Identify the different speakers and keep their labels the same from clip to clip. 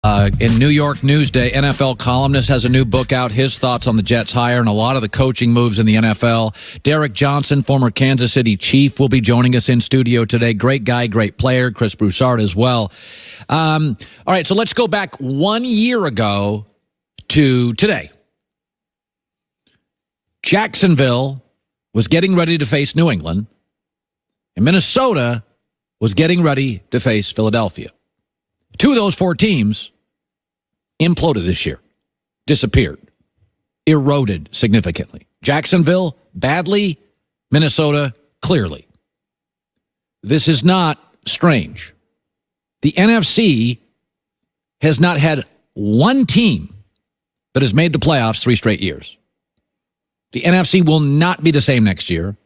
Speaker 1: In New York Newsday, NFL columnist has a new book out, his thoughts on the Jets hire and a lot of the coaching moves in the NFL. Derek Johnson, former Kansas City Chief, will be joining us in studio today. Great guy, great player. Chris Broussard as well. All right, so let's go back 1 year ago to today. Jacksonville was getting ready to face New England, and Minnesota was getting ready to face Philadelphia. Two of those four teams imploded this year, disappeared, eroded significantly. Jacksonville, badly. Minnesota, clearly. This is not strange. The NFC has not had one team that has made the playoffs 3 straight years. The NFC will not be the same next year.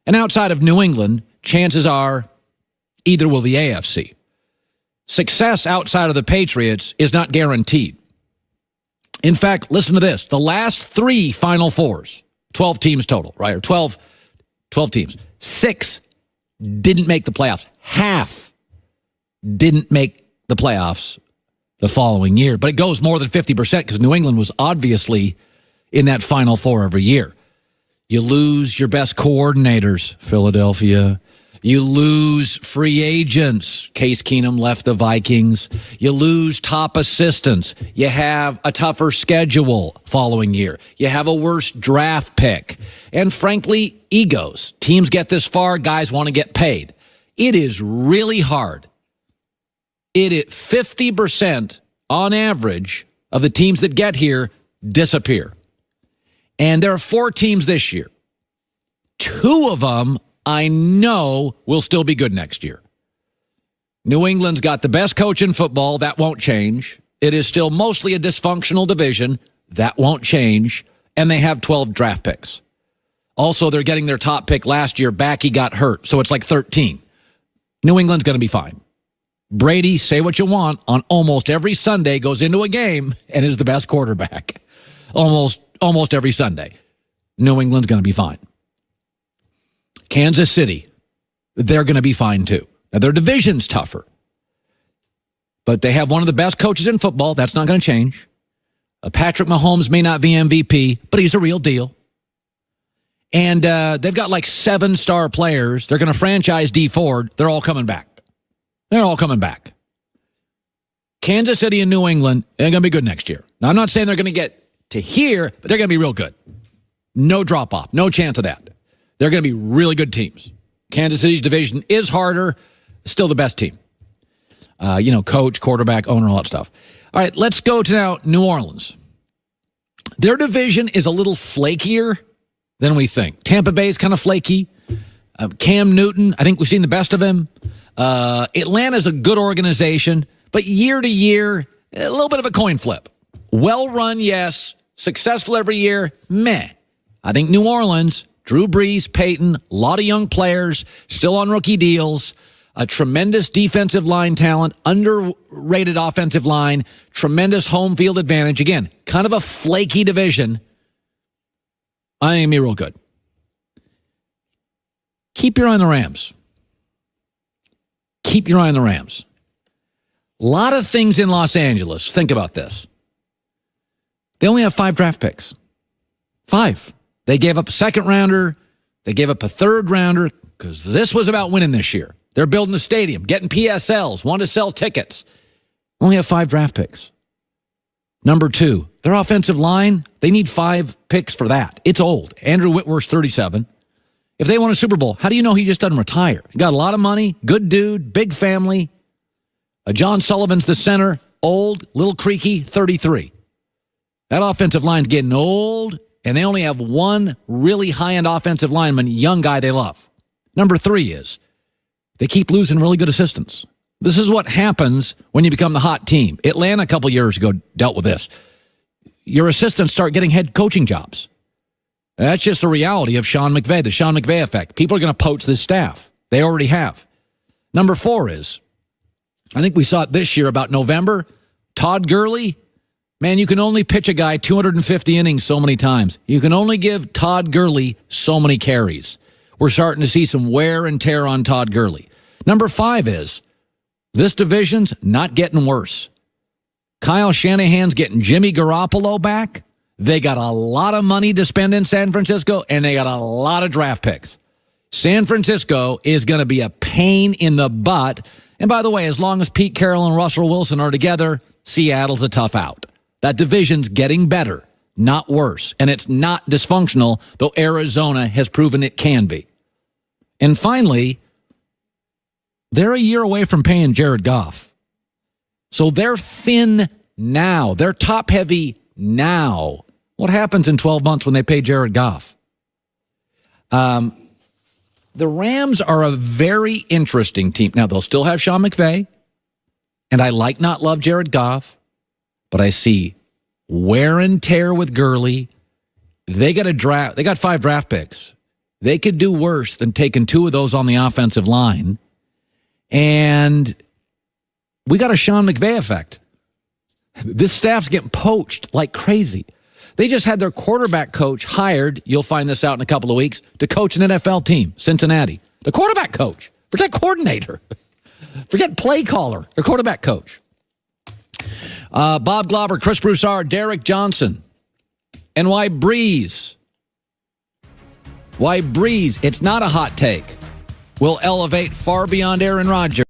Speaker 1: And outside of New England, chances are either will the AFC. Success outside of the Patriots is not guaranteed. In fact, listen to this. The last 3 Final Fours, 12 teams total, right? Or 12 teams. 6 didn't make the playoffs. Half didn't make the playoffs the following year. But it goes more than 50% because New England was obviously in that Final Four every year. You lose your best coordinators, Philadelphia. You lose free agents. Case Keenum left the Vikings. You lose top assistants. You have a tougher schedule following year. You have a worse draft pick. And frankly, egos. Teams get this far, guys want to get paid. It is really hard. 50% on average of the teams that get here disappear. And there are 4 teams this year. 2 of them I know will still be good next year. New England's got the best coach in football. That won't change. It is still mostly a dysfunctional division. That won't change. And they have 12 draft picks. Also, they're getting their top pick last year back. He got hurt, so it's like 13. New England's going to be fine. Brady, say what you want, on almost every Sunday goes into a game and is the best quarterback. Almost every Sunday. New England's going to be fine. Kansas City, they're going to be fine too. Now, their division's tougher. But they have one of the best coaches in football. That's not going to change. Patrick Mahomes may not be MVP, but he's a real deal. And they've got like 7-star players. They're going to franchise D Ford. They're all coming back. Kansas City and New England, they're going to be good next year. Now, I'm not saying they're going to get to here, but they're going to be real good. No drop-off. No chance of that. They're going to be really good teams. Kansas City's division is harder, still the best team. Coach, quarterback, owner, all that stuff. All right, let's go to now New Orleans. Their division is a little flakier than we think. Tampa Bay is kind of flaky. Cam Newton, I think we've seen the best of him. Atlanta's a good organization, but year to year, a little bit of a coin flip. Well run, yes. Successful every year, meh. I think New Orleans, Drew Brees, Peyton, a lot of young players, still on rookie deals, a tremendous defensive line talent, underrated offensive line, tremendous home field advantage. Again, kind of a flaky division. I think it'll be real good. Keep your eye on the Rams. A lot of things in Los Angeles. Think about this. They only have 5 draft picks. 5. They gave up a 2nd-rounder. They gave up a 3rd-rounder because this was about winning this year. They're building the stadium, getting PSLs, want to sell tickets. Only have 5 draft picks. Number 2, their offensive line, they need 5 picks for that. It's old. Andrew Whitworth's 37. If they won a Super Bowl, how do you know he just doesn't retire? He got a lot of money, good dude, big family. John Sullivan's the center, old, little creaky, 33. That offensive line's getting old. And they only have 1 really high-end offensive lineman, young guy they love. Number 3 is they keep losing really good assistants. This is what happens when you become the hot team. Atlanta a couple years ago dealt with this. Your assistants start getting head coaching jobs. That's just the reality of Sean McVay, the Sean McVay effect. People are going to poach this staff. They already have. Number 4 is, I think we saw it this year about November, Todd Gurley. Man, you can only pitch a guy 250 innings so many times. You can only give Todd Gurley so many carries. We're starting to see some wear and tear on Todd Gurley. Number 5 is, this division's not getting worse. Kyle Shanahan's getting Jimmy Garoppolo back. They got a lot of money to spend in San Francisco, and they got a lot of draft picks. San Francisco is going to be a pain in the butt. And by the way, as long as Pete Carroll and Russell Wilson are together, Seattle's a tough out. That division's getting better, not worse. And it's not dysfunctional, though Arizona has proven it can be. And finally, they're a year away from paying Jared Goff. So they're thin now. They're top-heavy now. What happens in 12 months when they pay Jared Goff? The Rams are a very interesting team. Now, they'll still have Sean McVay, and I not love Jared Goff, but I see wear and tear with Gurley. They got 5 draft picks. They could do worse than taking 2 of those on the offensive line. And we got a Sean McVay effect. This staff's getting poached like crazy. They just had their quarterback coach hired, you'll find this out in a couple of weeks, to coach an NFL team, Cincinnati. The quarterback coach. Forget coordinator. Forget play caller. Their quarterback coach. Bob Glauber, Chris Broussard, Derek Johnson. And why Breeze? Why Breeze, it's not a hot take, will elevate far beyond Aaron Rodgers.